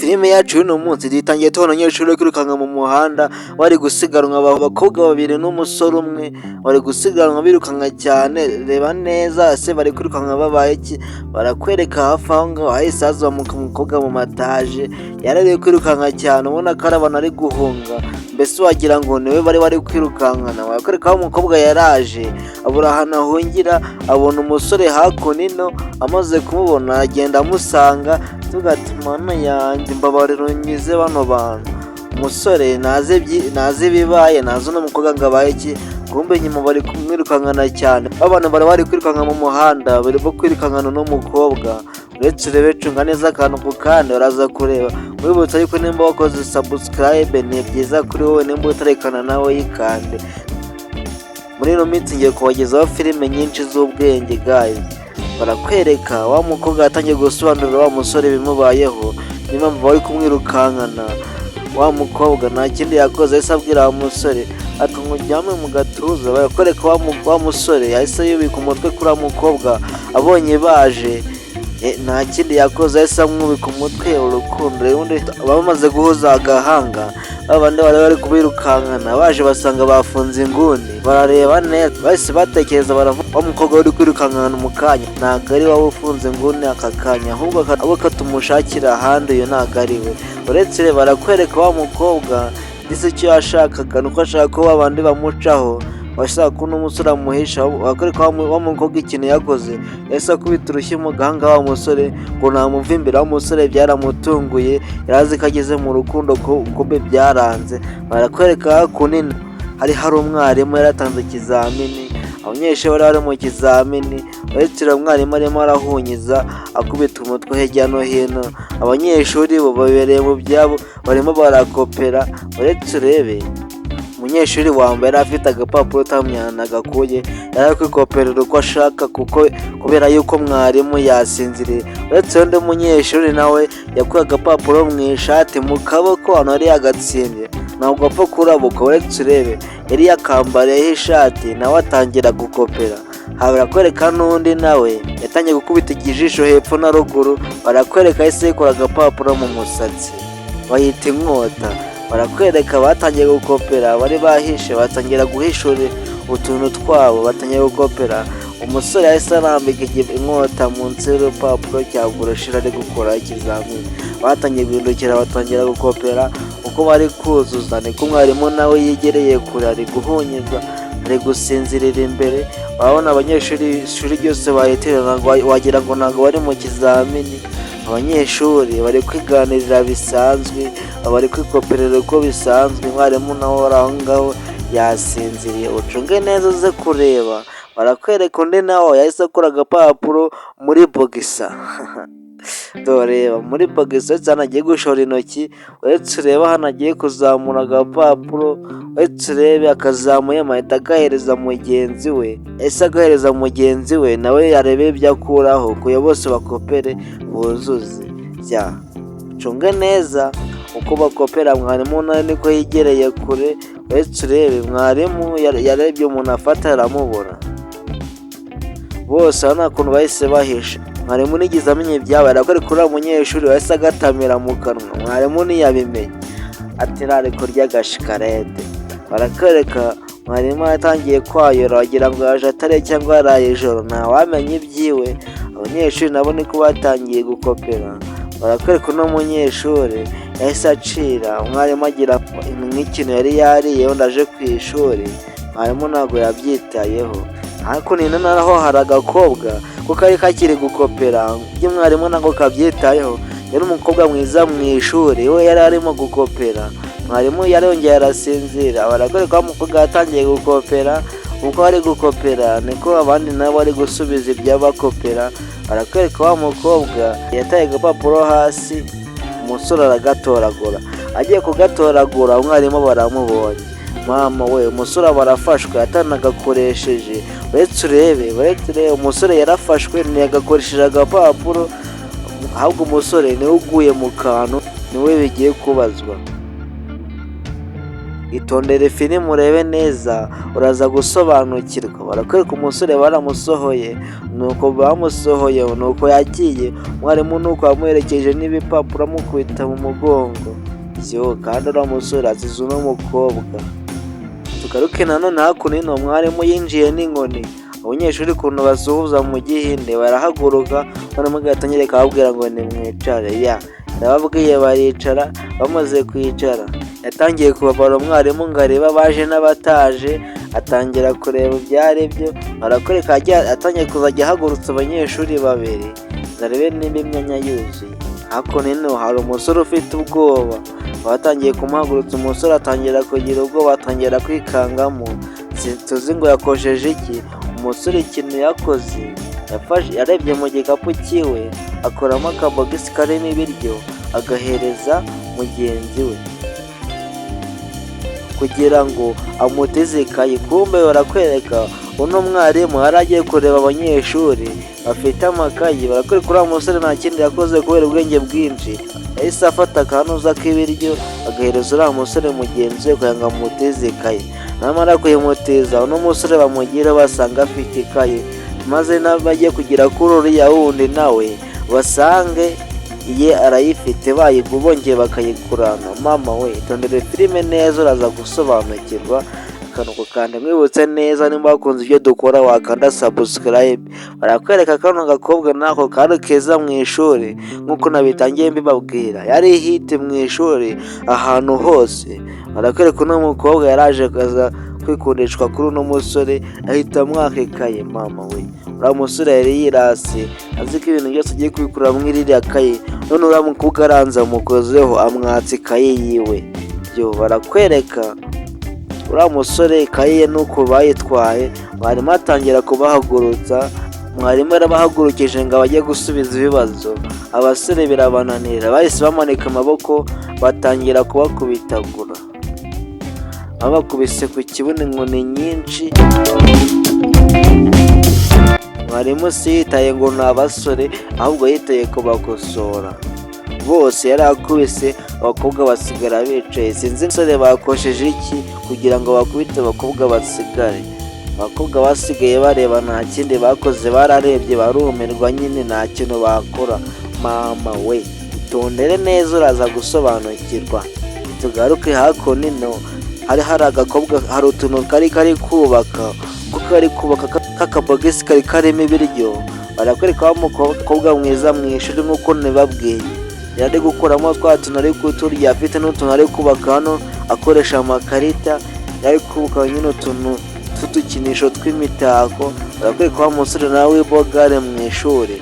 Filime yacu y'uno munsi dutangiye tubona abanyeshuri bari kwirukanka mu muhanda bari gusiganwa, abakobwa babiri n'umusore umwe bari gusiganwa birukanka cyane. Reba neza ese bari kwirukanka babaye iki? Barakwereka hafi aho ngaho hahise hazamuka umukobwa mu mataje yari ari kwirukanka cyane, ubona ko ari abantu ari guhunga, mbese wagira ngo niwe bari kwirukankana. Barakwereka aho umukobwa yaraje abura ahantu ahungira, abona umusore hakuno ino, amaze kumubona agenda amusanga, tugati mana yanjye mbabarira unyize bano bantu. Umusore naze bibaye nazo n'umukobwa ngo abaye iki, kumbe nyuma bari kumwirukankana cyane. Abantu bari kwirukanka mu muhanda bari kwirukankana n'umukobwa. Uretse urebe cunga neza akantu ku kandi uraza kureba wibutsa yuko nimba wakoze subscribe ni byiza kuri wowe, nimba utarekana nawe yikande. Muri ino minsi ngiye kubagezaho filime nyinshi z'ubwenge guys. Barakwereka wa mukobwa yatangiye gusobanurira wa musore bimubayeho n'impamvu bari kumwirukankana. Wa mukobwa nta kindi yakoze, yahise abwira wa musore ati nkujyame mu gatuza. Barakwereka wa musore yahise yubika umutwe kuri wa mukobwa, abonye baje nta kindi yakoze, yahise amwubika umutwe. Urukundo ubundi bamaze guhuza agahanga, abandi bari kubirukankana baje basanga bafunze inguni, barareba neza bahise batekereza baravuga wa mukobwa uri kwirukankana mu kanya ntabwo ari wowe ufunze inguni aka kanya, ahubwo abo tumushakira ahandi, uyu ntabwo ari we. Uretse barakwereka wa mukobwa ndetse icyo yashakaga nuko ashaka ko babandi bamucaho, washaka ko n'umusore amuhisha. Bakwereka wa mukobwa ikintu yakoze, yahise akubita urushyi mu gahanga wa musore ngo namuva imbere. wa musore byaramutunguye, yarazi ko ageze mu rukundo kumbe byaranze. Barakwereka hakuno hari umwarimu yaratanze ikizamini, abanyeshuri bari mu kizamini. Uretse umwarimu arimo arahunyiza akubita umutwe hirya no hino, abanyeshuri bo babereye mu byabo barimo barakopera. Uretse urebe umunyeshuri wambaye yari afite agapapuro utamenya agakuye, yari ari kwikoperera uko ashaka kubera yuko mwarimu yasinziriye. Uretse undi munyeshuri nawe yakuye agapapuro mu ishati mu kaboko ahantu yari yagatsimbye, ntabwo apfa kurabuka. Uretse urebe yari yakambariyeho ishati nawe atangira gukopera. Barakwereka n'undi nawe yatangiye gukubita ikijisho hepfo na ruguru. Barakwereka yahise yikora agapapuro mu musatsi bayita inkota. Barakwereka batangiye gukopera, bari bahishe batangira guhishura utuntu twabo, batangiye gukopera. Umusore yahise arambika inkota munsi y'urupapuro cya buroshira ari gukora ikizamini. Batangiye guhindukira batangira gukopera. Uko bari kuzuza niko umwarimu nawe yegereye kure ari guhunyiza, ari gusinzirira imbere. Urabona abanyeshuri ishuri ryose bahiterana wagira ngo ntabwo bari mu kizamini. Abanyeshuri bari kwiganirira bisanzwe, bari kwikoperera uko bisanzwe. Mwarimu nawe ari aho ngaho yasinziriye, ucunge neza uze kureba. Barakwereka undi nawe yahise akora agapapuro muri bogisa doreba muri bogisa, uretse hano agiye gushora intoki. Uretse ureba hano agiye kuzamura agapapuro, uretse urebe akazamuye ahita agahereza mugenzi we, ese agahereza mugenzi we nawe yarebe ibyo akuraho kuyo bose bakopere buzuze. Cunge neza uko bakopera. Mwarimu nawe niko yegereye kure. Uretse urebe mwarimu yarebye umuntu afata aramubura. Bose urabona ukuntu bahise bahisha. Mwarimu nigeze amenya ibyabaye, arakwereka uriya munyeshuri wahise agatamira mu kanwa. Mwarimu ntiyabimenye ati rariko ry'agashikarete. Barakwereka mwarimu yatangiye kwayora wagira ngo yaje atare cyangwa yaraye ijoro, ntawamenya ibyiwe. Abanyeshuri nabo niko batangiye gukopera. Barakwereka uno munyeshuri yahise acira umwarimu agira nk'ikintu yari yariye undi aje ku ishuri. Mwarimu ntabwo yabyitayeho. Ariko ni naho hari agakobwa kuko kari kakiri gukopera, by'umwarimu ntabwo kabyitayeho. Yari umukobwa mwiza mu ishuri, we yari arimo gukopera. Mwarimu yarongeye arasinzira. Barakwereka umukobwa yatangiye gukopera. Uko ari gukopera niko abandi nabo bari gusubiza ibyo bakopera. Barakwereka wa mukobwa yataye agapapuro hasi, umusore aragatoragura. Agiye kugatoragura umwarimu baramubonye. Mama we, umusore barafashwe atanagakoresheje. Uretse urebe umusore yarafashwe ntiyagakoresheje agapapuro, ahubwo umusore niwe uguye mu kantu, niwe bigiye kubazwa. itondere filime urebe neza uraza gusobanukirwa. Barakwereka umusore baramusohoye, nuko bamusohoye nuko yagiye, umwarimu nuko yamuherekeje n'ibipapuro amukubita mu mugongo. Kandi uriya musore azize uno mukobwa. Tugaruke nanone hakuno ino, mwarimu yinjiye n'inkoni, abanyeshuri ukuntu basuhuza mu gihinde, barahaguruka mwarimu agatangira akababwira ngo nimwicare. Yarababwiye baricara, bamaze kwicara yatangiye kubabara umwarimu ngo arebe abaje n'abataje, atangira kureba ibyo ari byo. Barakwereka atangiye kuzajya ahagurutsa abanyeshuri babiri ngo arebe niba imyanya yuzuye. Hakuno ino hari umusore ufite ubwoba, batangiye kumuhagurutsa, umusore atangira kugira ubwoba, atangira kwikangamo, tuzi ngo yakojeje iki. Umusore ikintu yakoze, yarebye mu gikapu cyiwe akoramo akabogisi karimo ibiryo agahereza mugenzi we kugira ngo amuteze ikayi. Kumbe barakwereka uno mwarimu yari agiye kureba abanyeshuri bafite amakayi. Barakwereka uriya musore nta kindi yakoze kubera ubwenge bwinshi, yahise afata akanuza k'ibiryo agahereza uriya musore mugenzi we kugira ngo amuteze ikayi. Namara kuyimuteza uno musore bamugira basanga afite ikayi, maze n'abajye kugira kuri uriya wundi nawe basange iye arayifite, bongeye bakayikurana. Mama we, itondere filime neza uraza gusobanukirwa. Akanuko kandi mwibutse neza nimba wakunze ibyo dukora wakanda subscribe. Barakwereka kano gakobwa nako kari keza mu ishuri, nk'uko nabitangiye mbibabwira, yari hiti mu ishuri ahantu hose. Barakwereka uno mukobwa yaraje kaza kwikundishwa kuri uno musore, ahita amwaka ikaye. Mama we, uriya musore yari yirasi azi ko ibintu byose agiye kwikurira mu iriya kaye, none uriya mukobwa aranze amukozeho amwatsa ikaye yiwe. Barakwereka uriya musore ikaye ye nuko bayitwaye, mwarimu atangira kubahagurutsa. Mwarimu yarabahagurukije ngo bajye gusubiza ibibazo, abasore birabananira, bahise bamanika amaboko batangira kubakubitagura, babakubise ku kibuno inkoni nyinshi. Mwarimu si yitaye ngo ni abasore, ahubwo yitaye kubakosora. Bose yari akubise, abakobwa basigara bicaye. Sinzi abasore bakosheje iki kugira ngo bakubite abakobwa basigare. Abakobwa basigaye bareba, nta kindi bakoze, bararebye barumirwa nyine, nta kintu bakora. Mama we, itondere neza uraza gusobanukirwa. Tugaruke hakuno ino, hari agakobwa, hari utuntu kari kubaka, kari kubaka k'akabogisi kari karimo ibiryo. Barakwereka wa mukobwa mwiza mu ishuri nk'uko nibabwiye, yari gukuramo twa tuntu ari kuturya, afite n'utuntu ari kubaka hano akoresha amakarita, yari kubaka nyine utuntu tw'udukinisho tw'imitako. Barakwereka wa musore nawe w'ibogare mu ishuri.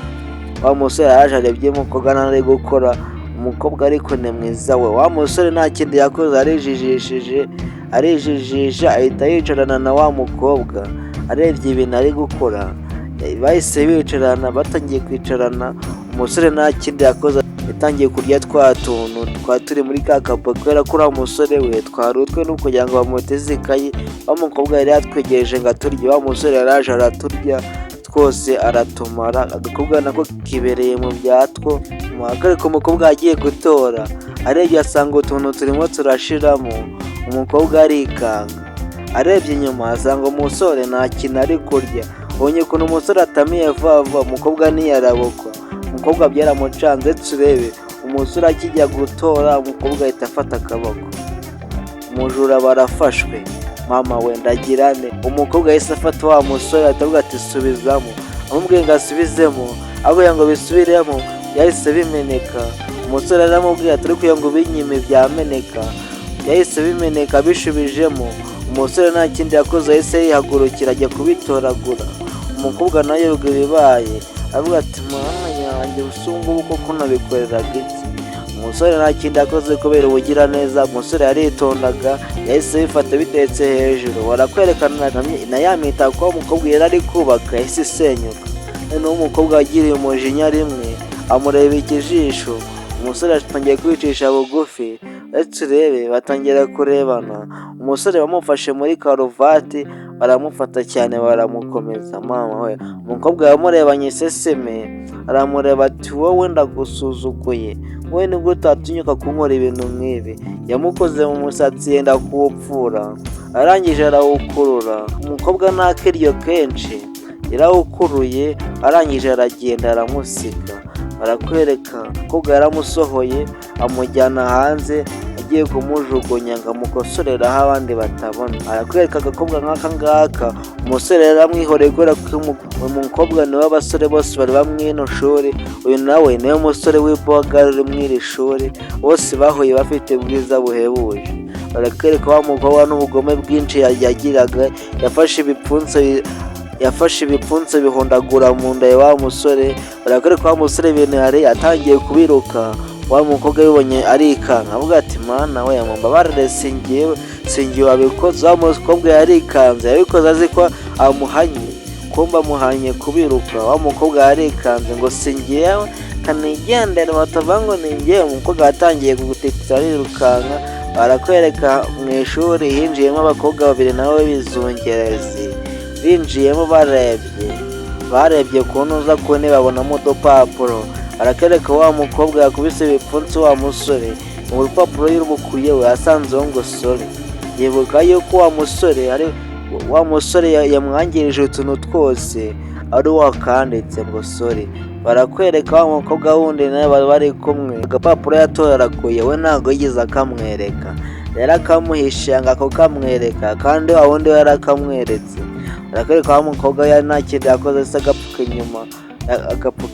Wa musore yaje arebye umukobwa nawe ari gukora, umukobwa ariko ni mwiza we. Wa musore nta kindi yakoze, arijijisha ahita yicarana na wa mukobwa. Arebye ibintu ari gukora, bahise bicarana. Batangiye kwicarana, umusore nta kindi yakoze, yatangiye kurya twa tuntu turi muri ka kapo, kubera ko uriya musore we twari utwe no kugira ngo bamuteze ikayi. Wa mukobwa yari yatwegereje ngo aturye, wa musore yaraje araturya twose aratumara. Agakobwa nako kibereye mu byatwo. Ariko umukobwa yagiye gutora, arebye asanga utuntu turimo turashiramo, umukobwa arikanga. Arebye inyuma asanga umusore nta kintu ari kurya. Ubonye ukuntu umusore atamiye vuba, umukobwa ntiyarabukwa. Umukobwa byaramucanze. Turebe umusore akijya gutora, umukobwa ahita afata akaboko. Umujura barafashwe. Mama we, ndagirane. Umukobwa yahise afata wa musore atavuga ati subizamo, amubwiye ngo asubizemo, avuga ngo bisubiremo, yahise bimeneka. Umusore aramubwiye ati ariko ngo binyime byameneka, yahise bimeneka bishubijemo. Umusore nta kindi yakoze, yahise yihagurukira ajya kubitoragura. Umukobwa nawe yubwo bibaye avuga ati mwana yanjye usungubu koko nabikoreraga iki. Umusore nta kindi yakoze kubera ubugira neza. Umusore yaritondaga, yahise bifata bitetse hejuru. Barakwerekana na ya mitako umukobwa yari ari kubaka yahise isenyuka. Noneho umukobwa agiriye umujinya rimwe, amureba ikijisho. Umusore atangiye kwicisha bugufi. Turebe batangira kurebana. Umusore bamufashe muri karuvati, baramufata cyane baramukomeza. Mama we, umukobwa yamurebanye iseseme, aramureba ati wowe ndagusuzuguye, wowe nibwo utatinyuka kunkora ibintu nk'ibi. Yamukoze mu musatsi yenda kuwupfura, arangije arawukurura. Umukobwa nta kiryo kenshi, yarawukuruye arangije aragenda aramusiga. Barakwereka umukobwa yaramusohoye amujyana hanze, agiye kumujugunya ngo amukosorere aho abandi batabona. Arakwereka agakobwa nk'aka ngaka, umusore yaramwihoreye kubera ko uyu mukobwa niwe abasore bose bari bamwino shuri, uyu nawe niwe musore w'iboga uri mw'iri shuri, bose bahuye bafite ubwiza buhebuje. Barakwereka wa mukobwa n'ubugome bwinshi yagiraga, yafashe ibipfunsi bihondagura mu nda ya wa musore. Barakwereka wa musore ibintu yari atangiye kubiruka, wa mukobwa yibonye arikanga avuga ati mana we mumbabarire, singiwe wabikoze. Wa mukobwa yarikanze, yabikoze azi ko amuhanye, kumba amuhanye kubiruka. Wa mukobwa yarikanze ngo singiwe kanigendere, batavuga ngo ningiwe. Umukobwa yatangiye kugutitira arirukanka. Barakwereka mu ishuri hinjiyemo abakobwa babiri nawe bizungerezi, binjiyemo barebye ukuntu uza kubona babonamo udupapuro. Arakwereka wa mukobwa yakubise ibipfunsi wa musore, mu rupapuro y'urubukuye we yasanzeho ngo sore. Yibuka yuko wa musore yamwangirije utuntu twose ari wakanditse ngo sore. Barakwereka wa mukobwa wundi nawe bari kumwe, agapapuro yatoraguye we ntabwo yigeze akamwereka, yarakamuhishe ngo ako kamwereka, kandi wa wundi we yarakamweretse. Barakwereka wa mukobwa nta kintu yakoze se agapfuka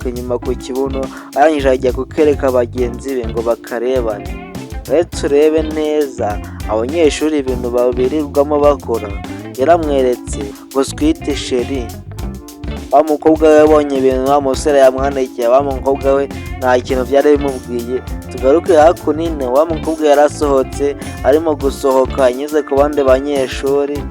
inyuma ku kibuno, arangije ajya kukereka bagenzi be ngo bakarebane. Uretse urebe neza abanyeshuri ibintu birirwamo bakora, yaramweretse ngo swite sheri. Wa mukobwa we yabonye ibintu wa musore yamwandikiye, wa mukobwa we nta kintu byari bimubwiye. Tugaruke hakuno, wa mukobwa yarasohotse, arimo gusohoka anyuze ku bandi banyeshuri.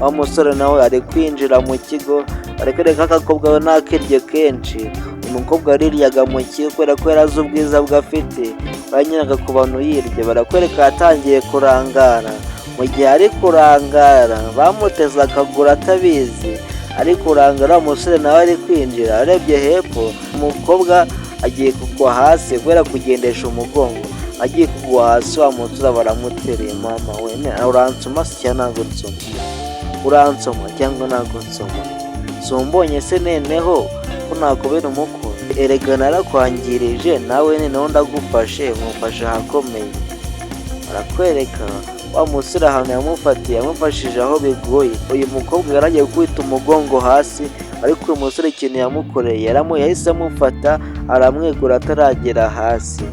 Wa musore nawe ari kwinjira mu kigo. Barakwereka agakobwa we nta kiryo kenshi, umukobwa yariryaga mu kigo kubera ko yarazi ubwiza bwe afite, banyuraga ku bantu yirya. Barakwereka yatangiye kurangara. Mu gihe ari kurangara bamuteze akaguru atabizi, ari kurangara. Umusore nawe ari kwinjira, arebye hepfo umukobwa agiye kugwa hasi kubera kugendesha umugongo, agiye kugwa hasi. Wa musore baramutereye. Mama we, uransoma se cyangwa ntabwo nsoma? Uransoma cyangwa ntabwo nsoma? Sumbonye se neneho ko nakubera umukunzi? Erega narakwangirije, nawe noneho ndagufashe, nkufashe ahakomeye. Barakwereka wa musore ahantu yamufatiye, yamufashije aho bigoye. Uyu mukobwa yaragiye gukubita umugongo hasi, ariko uyu musore ikintu yamukoreye, yahise amufata aramwegura ataragera hasi.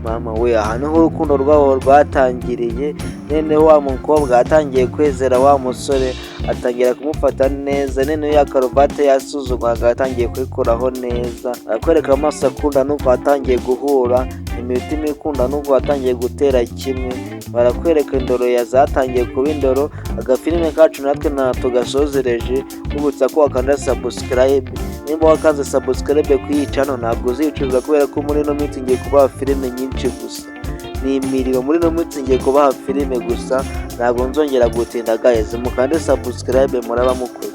Mama we, aha niho urukundo rwabo rwatangiriye. Noneho wa mukobwa atangiye kwezera wa musore, atangira kumufata neza. Noneho ya karuvati yasuzugwaga atangiye kuyikoraho neza. Arakwereka amaso akunda nuko atangiye guhura, imitima ikunda nuko atangiye gutera kimwe. Barakwereka indoro yazatangiye kuba indoro. Agafilime kacu natwe tugasozereje, ubutsa ko wakanda subscribe. Nimba wakaze subscribe kuyica ntabwo uzicuza, kubera ko muri no minsi ngiye kubaha filime nyinshi gusa. Ni imiriro muri no minsi ngiye kubaha filime gusa, ntabwo nzongera gutinda guys. Mukande subscribe muraba mukuru.